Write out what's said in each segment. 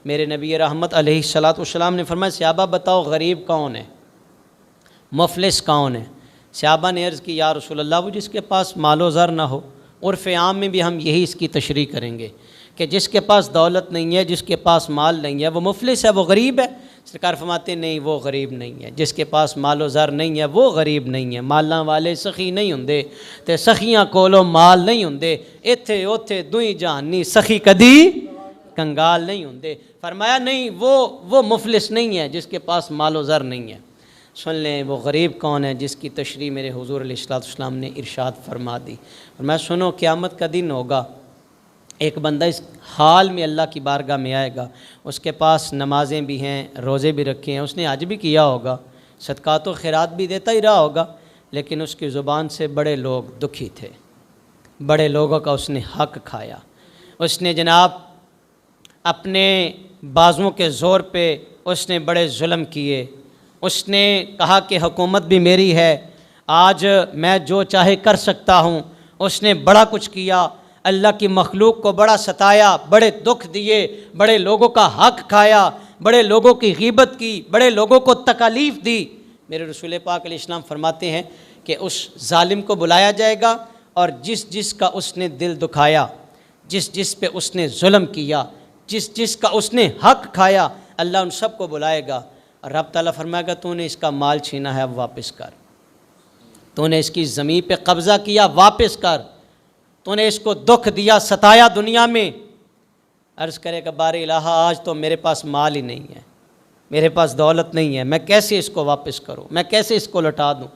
میرے نبی رحمت علیہ الصلوۃ والسلام نے فرمایا صحابہ بتاؤ غریب کون ہے، مفلس کون ہے؟ صحابہ نے عرض کی یا رسول اللہ وہ جس کے پاس مال و زر نہ ہو۔ عرف عام میں بھی ہم یہی اس کی تشریح کریں گے کہ جس کے پاس دولت نہیں ہے، جس کے پاس مال نہیں ہے وہ مفلس ہے، وہ غریب ہے۔ سرکار فرماتے نہیں وہ غریب نہیں ہے، جس کے پاس مال و زر نہیں ہے وہ غریب نہیں ہے۔ مالاں والے سخی نہیں ہوندے تے سخیاں کولوں مال نہیں ہوندے، ایتھے اوتھے دوئی جہانی سخی کدی کنگال نہیں ہوندے۔ فرمایا نہیں وہ مفلس نہیں ہے جس کے پاس مال و زر نہیں ہے۔ سن لیں وہ غریب کون ہے جس کی تشریح میرے حضور علیہ السلام نے ارشاد فرما دی۔ اور میں سنو قیامت کا دن ہوگا، ایک بندہ اس حال میں اللہ کی بارگاہ میں آئے گا، اس کے پاس نمازیں بھی ہیں، روزے بھی رکھے ہیں، اس نے حج بھی کیا ہوگا، صدقات و خیرات بھی دیتا ہی رہا ہوگا، لیکن اس کی زبان سے بڑے لوگ دکھی تھے، بڑے لوگوں کا اس نے حق کھایا، اس نے جناب اپنے بازوؤں کے زور پہ اس نے بڑے ظلم کیے، اس نے کہا کہ حکومت بھی میری ہے، آج میں جو چاہے کر سکتا ہوں۔ اس نے بڑا کچھ کیا، اللہ کی مخلوق کو بڑا ستایا، بڑے دکھ دیے، بڑے لوگوں کا حق کھایا، بڑے لوگوں کی غیبت کی، بڑے لوگوں کو تکالیف دی۔ میرے رسول پاک علیہ السلام فرماتے ہیں کہ اس ظالم کو بلایا جائے گا اور جس کا اس نے دل دکھایا، جس پہ اس نے ظلم کیا، جس کا اس نے حق کھایا، اللہ ان سب کو بلائے گا اور رب تعالیٰ فرمائے گا تو نے اس کا مال چھینا ہے اب واپس کر، تو نے اس کی زمین پہ قبضہ کیا واپس کر، تو نے اس کو دکھ دیا، ستایا دنیا میں۔ عرض کرے کہ باری الہ آج تو میرے پاس مال ہی نہیں ہے، میرے پاس دولت نہیں ہے، میں کیسے اس کو واپس کروں، میں کیسے اس کو لوٹا دوں؟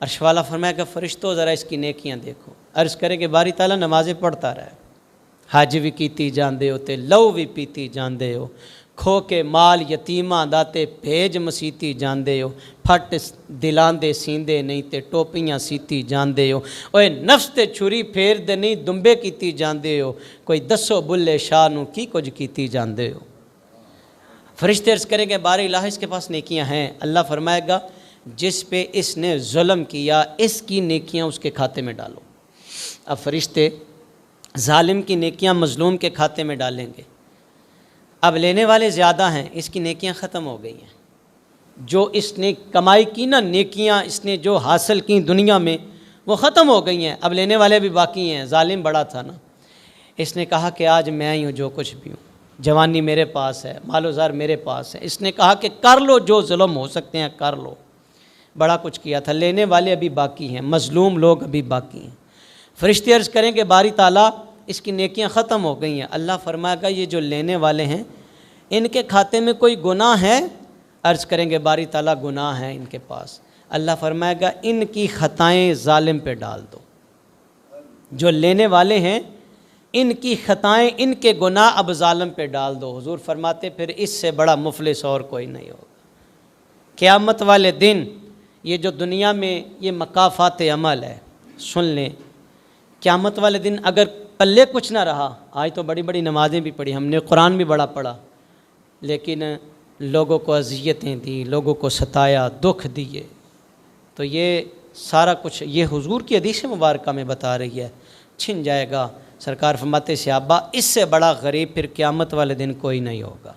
عرش والا فرمایا کہ فرشتوں ذرا اس کی نیکیاں دیکھو۔ عرض کرے کہ باری تعالیٰ نمازیں پڑھتا رہے، حج بھی کیتی جاندے ہو تے لو بھی پیتی جاندے ہو، کھو کے مال یتیماں داتے بھیج مسیتی جاندے ہو، پھٹ دلان دے سیندے نہیں تے ٹوپیاں سیتی جاندے ہو، اوے نفس تے چھری پھیر دے نہیں دمبے کیتی جاندے ہو، کوئی دسو بلے شاہ نو کی کچھ کیتی جاندے ہو۔ فرشتے عرض کریں گے باری الہ اس کے پاس نیکیاں ہیں، اللہ فرمائے گا جس پہ اس نے ظلم کیا اس کی نیکیاں اس کے کھاتے میں ڈالو۔ اب فرشتے ظالم کی نیکیاں مظلوم کے کھاتے میں ڈالیں گے، اب لینے والے زیادہ ہیں، اس کی نیکیاں ختم ہو گئی ہیں، جو اس نے کمائی کی نا نیکیاں اس نے جو حاصل کی دنیا میں وہ ختم ہو گئی ہیں، اب لینے والے بھی باقی ہیں۔ ظالم بڑا تھا نا، اس نے کہا کہ آج میں ہی ہوں جو کچھ بھی ہوں، جوانی میرے پاس ہے، مال و زر میرے پاس ہے، اس نے کہا کہ کر لو جو ظلم ہو سکتے ہیں کر لو، بڑا کچھ کیا تھا، لینے والے ابھی باقی ہیں، مظلوم لوگ ابھی باقی ہیں۔ فرشتے عرض کریں کہ باری تعالیٰ اس کی نیکیاں ختم ہو گئی ہیں، اللہ فرمائے گا یہ جو لینے والے ہیں ان کے کھاتے میں کوئی گناہ ہے؟ عرض کریں گے باری تعالیٰ گناہ ہے ان کے پاس، اللہ فرمائے گا ان کی خطائیں ظالم پہ ڈال دو، جو لینے والے ہیں ان کی خطائیں ان کے گناہ اب ظالم پہ ڈال دو۔ حضور فرماتے پھر اس سے بڑا مفلس اور کوئی نہیں ہوگا۔ قیامت والے دن یہ جو دنیا میں یہ مکافات عمل ہے، سن لیں، قیامت والے دن اگر پلے کچھ نہ رہا، آج تو بڑی بڑی نمازیں بھی پڑھی ہم نے، قرآن بھی بڑا پڑھا، لیکن لوگوں کو اذیتیں دی، لوگوں کو ستایا، دکھ دیے، تو یہ سارا کچھ یہ حضور کی حدیث مبارکہ میں بتا رہی ہے، چھن جائے گا۔ سرکار فرماتے صحابہ اس سے بڑا غریب پھر قیامت والے دن کوئی نہیں ہوگا۔